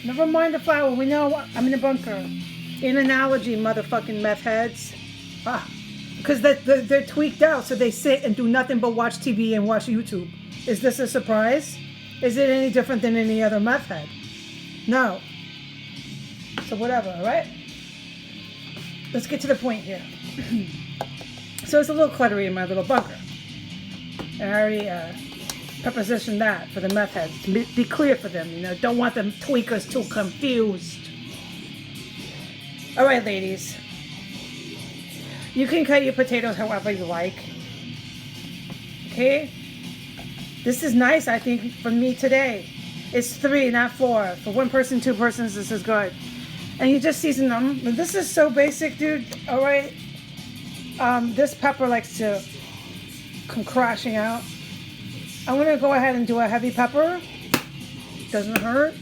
Never mind the flour. We know I'm in a bunker. In analogy, motherfucking meth heads. Because they're tweaked out, so they sit and do nothing but watch TV and watch YouTube. Is this a surprise? Is it any different than any other meth head? No. So whatever, all right? Let's get to the point here. So it's a little cluttery in my little bunker. And I already prepositioned that for the meth heads. To be clear for them, you know. Don't want them tweakers too confused. All right, ladies. You can cut your potatoes however you like. Okay? This is nice, I think, for me today. It's 3, not 4. For 1 person, 2 persons, this is good. And you just season them. This is so basic, dude. All right? This pepper likes to come crashing out. I'm going to go ahead and do a heavy pepper. Doesn't hurt.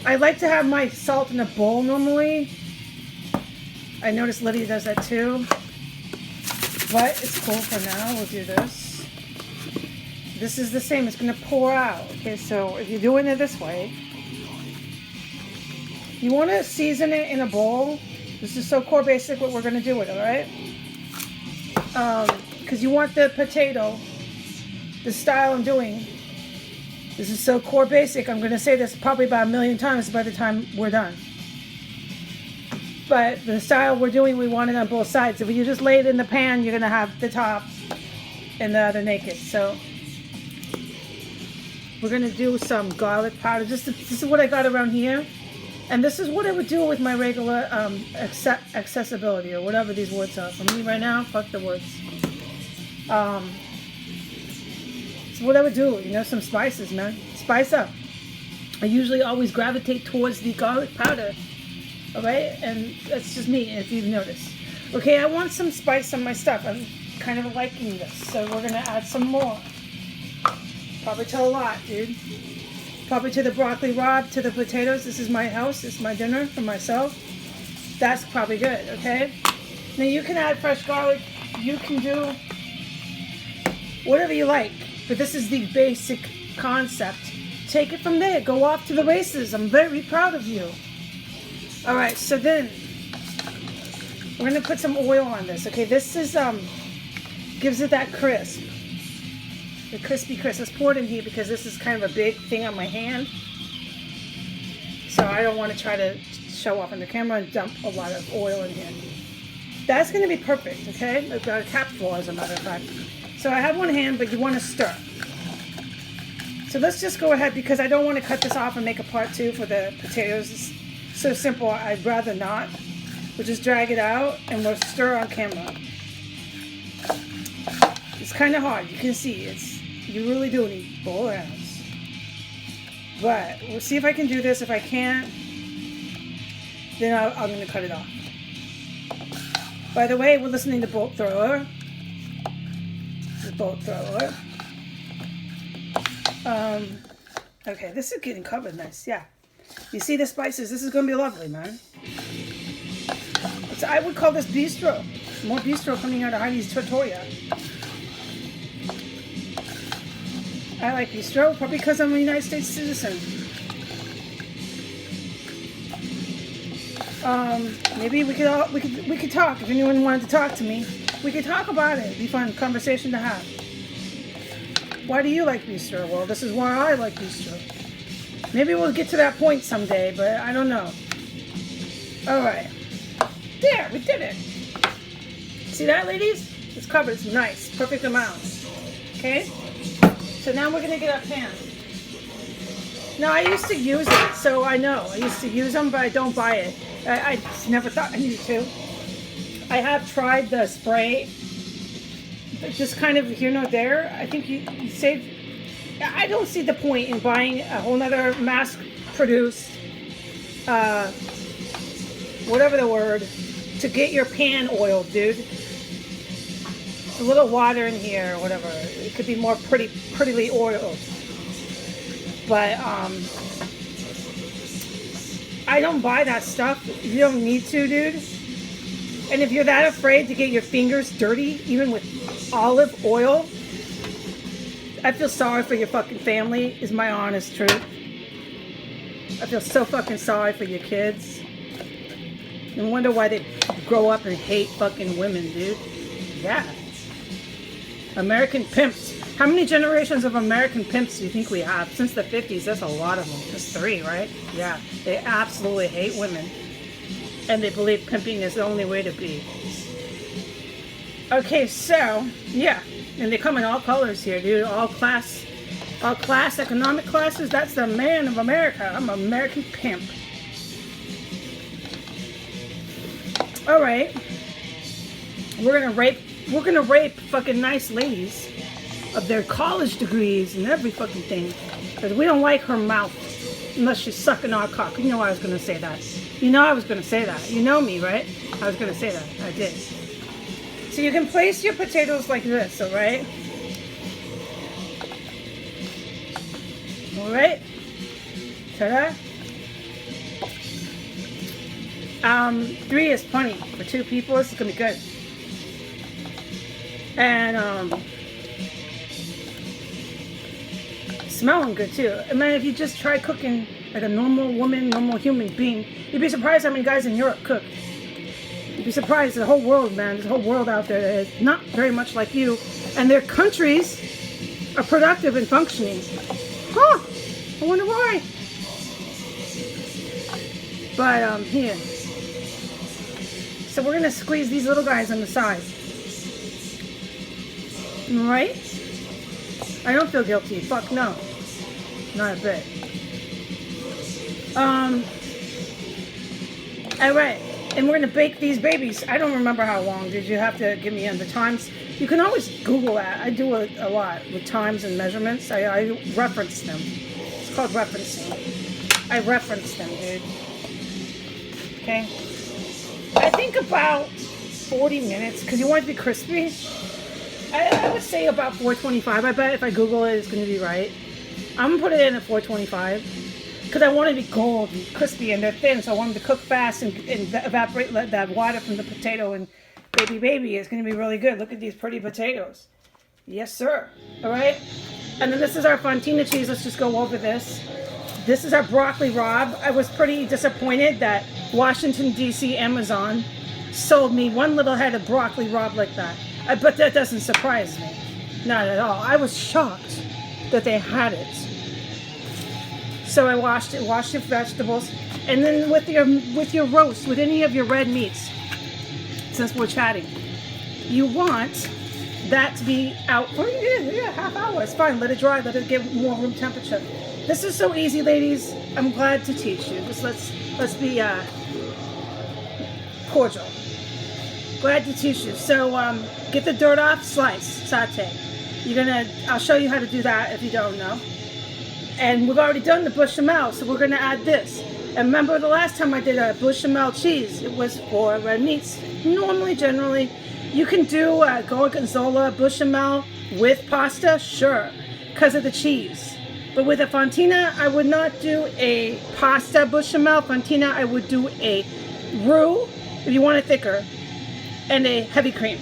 I like to have my salt in a bowl normally. I noticed Lydia does that too. But it's cool for now. We'll do this. This is the same. It's going to pour out. Okay, so if you're doing it this way, you want to season it in a bowl. This is so core basic what we're going to do with it, all right? Because you want the potato, the style I'm doing. This is so core basic. I'm going to say this probably about 1,000,000 times by the time we're done. But the style we're doing, we want it on both sides. If you just lay it in the pan, you're going to have the top and the other naked. So we're going to do some garlic powder. This is what I got around here. And this is what I would do with my regular accessibility or whatever these words are. For me right now, fuck the words. So what I would do, you know, some spices, man. Spice up. I usually always gravitate towards the garlic powder. Alright? And that's just me, if you've noticed. Okay, I want some spice on my stuff. I'm kind of liking this. So we're going to add some more. Probably to a lot, dude. Probably to the broccoli rabe, to the potatoes. This is my house. This is my dinner for myself. That's probably good, okay? Now you can add fresh garlic. You can do whatever you like. But this is the basic concept. Take it from there. Go off to the races. I'm very proud of you. Alright, so then we're going to put some oil on this, okay? This is, gives it that crisp. The crispy crisp. Let's pour it in here because this is kind of a big thing on my hand. So I don't want to try to show off on the camera and dump a lot of oil in here. That's going to be perfect, okay? I've got a cap full, as a matter of fact. So I have one hand, but you want to stir. So let's just go ahead because I don't want to cut this off and make a part 2 for the potatoes. It's so simple, I'd rather not. We'll just drag it out and we'll stir on camera. It's kind of hard, you can see, you really do need both hands. But we'll see if I can do this. If I can't, then I'm going to cut it off. By the way, we're listening to Bolt Thrower. This is Bolt Thrower. Okay, this is getting covered nice, yeah. You see the spices? This is going to be lovely, man. I would call this bistro. More bistro coming out of Heidi's Trattoria. I like bistro, probably because I'm a United States citizen. Maybe we could talk. If anyone wanted to talk to me, we could talk about it. It'd be a fun conversation to have. Why do you like bistro? Well, this is why I like bistro. Maybe we'll get to that point someday, but I don't know. All right. There, we did it. See that, ladies? It's covered. It's nice. Perfect amount. Okay? So now we're going to get our pan. Now, I used to use it, so I know. I used to use them, but I don't buy it. I just never thought I needed to. I have tried the spray. But just kind of here nor there. I think you save... I don't see the point in buying a whole nother mass-produced, whatever the word, to get your pan oiled, dude. A little water in here or whatever. It could be more prettily oiled. But I don't buy that stuff. You don't need to, dude. And if you're that afraid to get your fingers dirty, even with olive oil, I feel sorry for your fucking family, is my honest truth. I feel so fucking sorry for your kids. No wonder why they grow up and hate fucking women, dude. Yeah. American pimps. How many generations of American pimps do you think we have? Since the 50s, that's a lot of them. That's 3, right? Yeah. They absolutely hate women. And they believe pimping is the only way to be. Okay, so, yeah. And they come in all colors here, dude. All class, economic classes. That's the man of America. I'm an American pimp. All right. We're gonna rape fucking nice ladies of their college degrees and every fucking thing. Because we don't like her mouth unless she's sucking our cock. You know I was gonna say that. You know I was gonna say that. You know me, right? I was gonna say that. I did. So you can place your potatoes like this, alright? Alright? Ta-da! 3 is plenty for 2 people. This is gonna be good. And smelling good too. And then if you just try cooking like a normal woman, normal human being, you'd be surprised how many guys in Europe cook. You'd be surprised. The whole world, man. There's a whole world out there that is not very much like you, and their countries are productive and functioning. Huh? I wonder why. But here. So we're gonna squeeze these little guys on the side. Right? I don't feel guilty. Fuck no. Not a bit. Alright. And we're gonna bake these babies. I don't remember how long. Did you have to give me the times? You can always Google that. I do it a lot with times and measurements. I reference them. It's called referencing. I reference them, dude. Okay? I think about 40 minutes, because you want it to be crispy. I would say about 425. I bet if I Google it, it's going to be right. I'm going to put it in at 425, because I want it to be gold and crispy, and they're thin, so I want them to cook fast and evaporate that water from the potato, and baby, it's going to be really good. Look at these pretty potatoes. Yes, sir. All right? And then this is our Fontina cheese. Let's just go over this. This is our broccoli rabe. I was pretty disappointed that Washington, D.C. Amazon sold me one little head of broccoli rabe like that. But that doesn't surprise me. Not at all. I was shocked that they had it. So I washed your vegetables. And then with your roast, with any of your red meats, since we're chatting, you want that to be out for half hour. It's fine. Let it dry. Let it get more room temperature. This is so easy, ladies. I'm glad to teach you. Just let's be cordial. Glad to teach you. So get the dirt off, slice, saute. I'll show you how to do that if you don't know. And we've already done the bechamel, so we're gonna add this. And remember the last time I did a bechamel cheese, it was for red meats. Normally, generally, you can do gorgonzola bechamel with pasta, sure, because of the cheese. But with a Fontina, I would not do a pasta bechamel. Fontina, I would do a roux, if you want it thicker, and a heavy cream.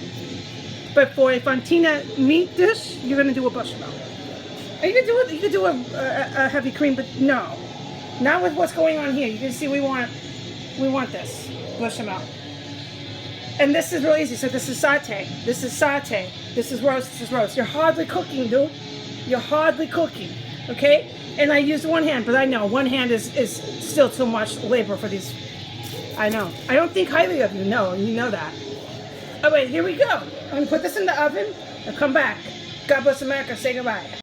But for a Fontina meat dish, you're gonna do a bechamel. And you could do a heavy cream, but no. Not with what's going on here. You can see we want this bechamel. And this is real easy. So this is saute. This is saute. This is roast. This is roast. You're hardly cooking, dude. You're hardly cooking. Okay? And I used one hand, but I know one hand is still too much labor for these. I know. I don't think highly of you. No, you know that. All right, here we go. I'm going to put this in the oven and come back. God bless America. Say goodbye.